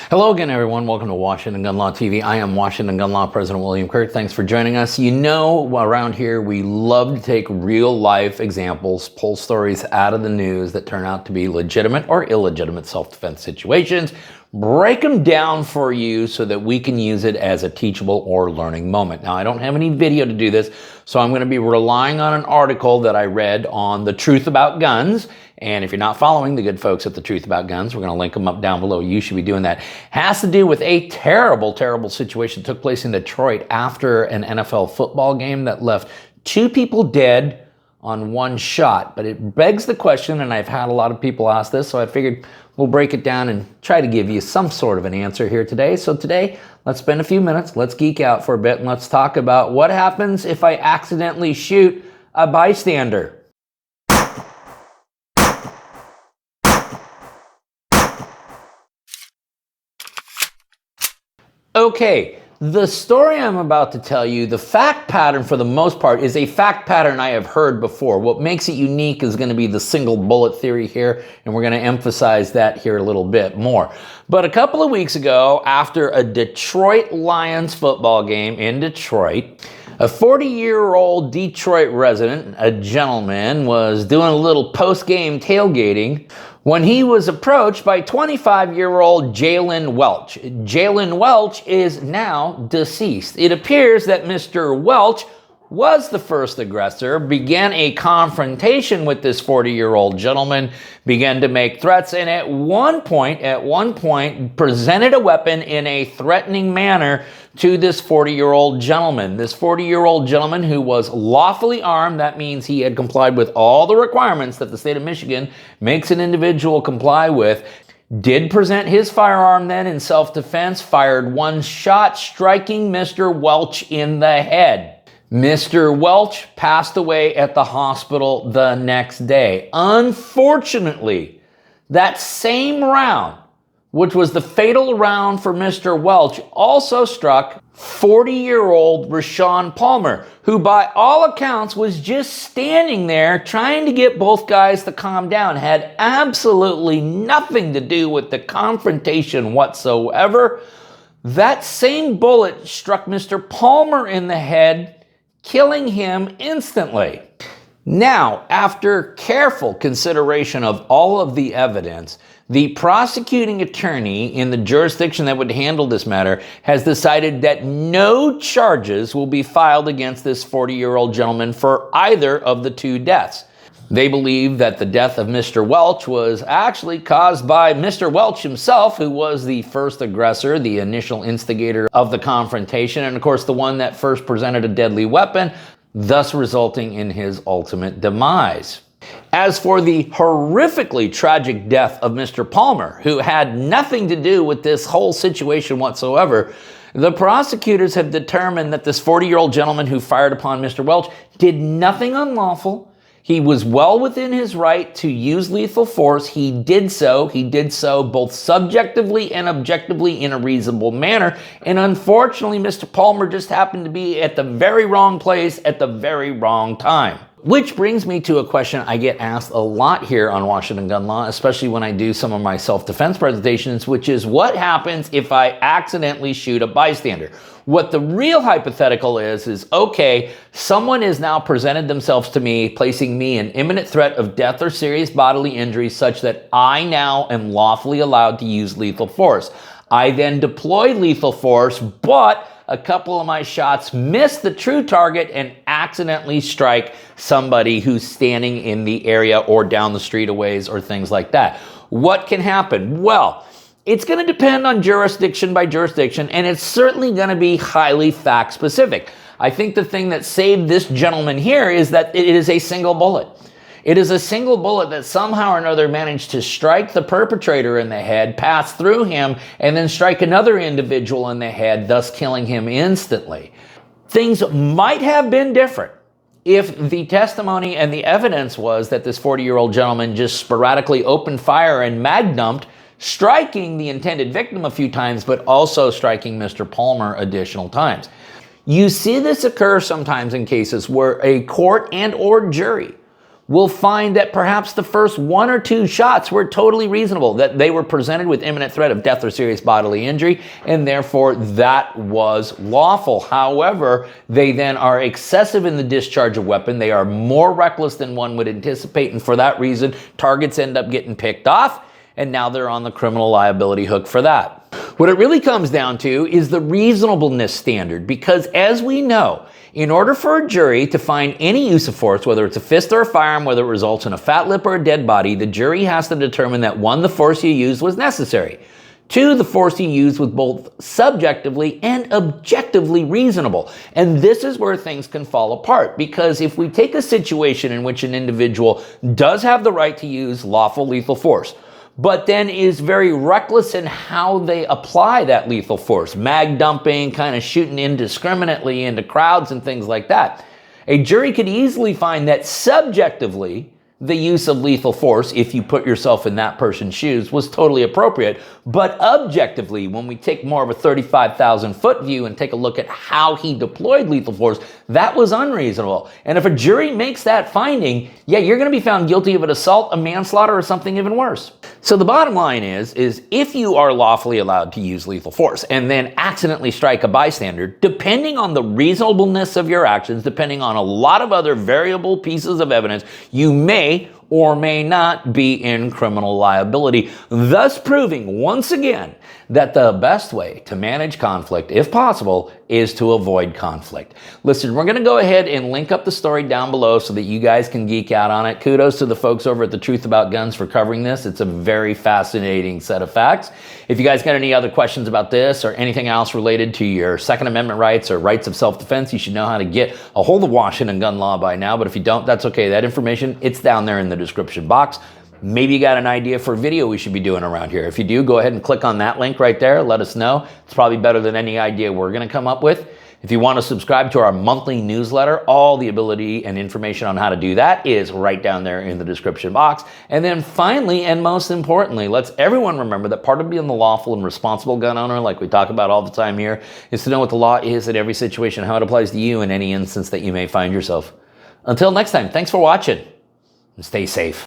Hello again, everyone. Welcome to Washington Gun Law TV. I am Washington Gun Law President William Kirk. Thanks for joining us. You know, around here, we love to take real-life examples, pull stories out of the news that turn out to be legitimate or illegitimate self-defense situations, break them down for you so that we can use it as a teachable or learning moment. Now, I don't have any video to do this, so I'm going to be relying on an article that I read on the truth about guns. And if you're not following the good folks at the Truth About Guns, we're going to link them up down below. You should be doing that. Has to do with a terrible, terrible situation that took place in Detroit after an NFL football game that left 2 people dead on 1 shot. But it begs the question, and I've had a lot of people ask this, so I figured we'll break it down and try to give you some sort of an answer here today. So today, let's spend a few minutes, let's geek out for a bit, and let's talk about what happens if I accidentally shoot a bystander. Okay, the story I'm about to tell you, the fact pattern for the most part is a fact pattern I have heard before. What makes it unique is going to be the single bullet theory here, and we're going to emphasize that here a little bit more. But a couple of weeks ago, after a Detroit Lions football game in Detroit, a 40-year-old Detroit resident, a gentleman, was doing a little post-game tailgating when he was approached by 25-year-old Jalen Welch. Jalen Welch is now deceased. It appears that Mr. Welch was the first aggressor, began a confrontation with this 40-year-old gentleman, began to make threats, and at one point, presented a weapon in a threatening manner to this 40-year-old gentleman. This 40-year-old gentleman who was lawfully armed, that means he had complied with all the requirements that the state of Michigan makes an individual comply with, did present his firearm then in self-defense, fired 1 shot, striking Mr. Welch in the head. Mr. Welch passed away at the hospital the next day. Unfortunately, that same round, which was the fatal round for Mr. Welch, also struck 40-year-old Rashawn Palmer, who by all accounts was just standing there trying to get both guys to calm down, had absolutely nothing to do with the confrontation whatsoever. That same bullet struck Mr. Palmer in the head, killing him instantly. Now, after careful consideration of all of the evidence, the prosecuting attorney in the jurisdiction that would handle this matter has decided that no charges will be filed against this 40-year-old gentleman for either of the 2 deaths. They believe that the death of Mr. Welch was actually caused by Mr. Welch himself, who was the first aggressor, the initial instigator of the confrontation, and of course the one that first presented a deadly weapon, thus resulting in his ultimate demise. As for the horrifically tragic death of Mr. Palmer, who had nothing to do with this whole situation whatsoever, the prosecutors have determined that this 40-year-old gentleman who fired upon Mr. Welch did nothing unlawful. He was well within his right to use lethal force. He did so both subjectively and objectively in a reasonable manner. And unfortunately, Mr. Palmer just happened to be at the very wrong place at the very wrong time. Which brings me to a question I get asked a lot here on Washington Gun Law, especially when I do some of my self-defense presentations, which is what happens if I accidentally shoot a bystander? What the real hypothetical is okay, someone has now presented themselves to me, placing me in imminent threat of death or serious bodily injury such that I now am lawfully allowed to use lethal force. I then deploy lethal force, but a couple of my shots miss the true target and accidentally strike somebody who's standing in the area or down the street a ways or things like that. What can happen? Well, it's going to depend on jurisdiction by jurisdiction, and it's certainly going to be highly fact specific. I think the thing that saved this gentleman here is that it is a single bullet. It is a single bullet that somehow or another managed to strike the perpetrator in the head, pass through him, and then strike another individual in the head, thus killing him instantly. Things might have been different if the testimony and the evidence was that this 40-year-old gentleman just sporadically opened fire and magnumed, striking the intended victim a few times, but also striking Mr. Palmer additional times. You see this occur sometimes in cases where a court and or jury will find that perhaps the first 1 or 2 shots were totally reasonable, that they were presented with imminent threat of death or serious bodily injury, and therefore that was lawful. However, they then are excessive in the discharge of weapon. They are more reckless than one would anticipate, and for that reason, targets end up getting picked off, and now they're on the criminal liability hook for that. What it really comes down to is the reasonableness standard, because as we know, in order for a jury to find any use of force, whether it's a fist or a firearm, whether it results in a fat lip or a dead body, the jury has to determine that 1, the force you used was necessary. 2, the force you used was both subjectively and objectively reasonable. And this is where things can fall apart, because if we take a situation in which an individual does have the right to use lawful lethal force, but then is very reckless in how they apply that lethal force, mag dumping, kind of shooting indiscriminately into crowds and things like that, a jury could easily find that subjectively, the use of lethal force, if you put yourself in that person's shoes, was totally appropriate. But objectively, when we take more of a 35,000-foot view and take a look at how he deployed lethal force, that was unreasonable. And if a jury makes that finding, yeah, you're going to be found guilty of an assault, a manslaughter, or something even worse. So the bottom line is if you are lawfully allowed to use lethal force and then accidentally strike a bystander, depending on the reasonableness of your actions, depending on a lot of other variable pieces of evidence, you may or may not be in criminal liability, thus proving once again that the best way to manage conflict, if possible, is to avoid conflict. Listen, we're going to go ahead and link up the story down below so that you guys can geek out on it. Kudos to the folks over at The Truth About Guns for covering this. It's a very fascinating set of facts. If you guys got any other questions about this or anything else related to your Second Amendment rights or rights of self-defense, you should know how to get a hold of Washington gun law by now. But if you don't, that's okay. That information, it's down there in the description box. Maybe you got an idea for a video we should be doing around here. If you do, go ahead and click on that link right there. Let us know. It's probably better than any idea we're going to come up with. If you want to subscribe to our monthly newsletter, all the ability and information on how to do that is right down there in the description box. And then finally, and most importantly, let's everyone remember that part of being the lawful and responsible gun owner, like we talk about all the time here, is to know what the law is in every situation, how it applies to you in any instance that you may find yourself. Until next time, thanks for watching and stay safe.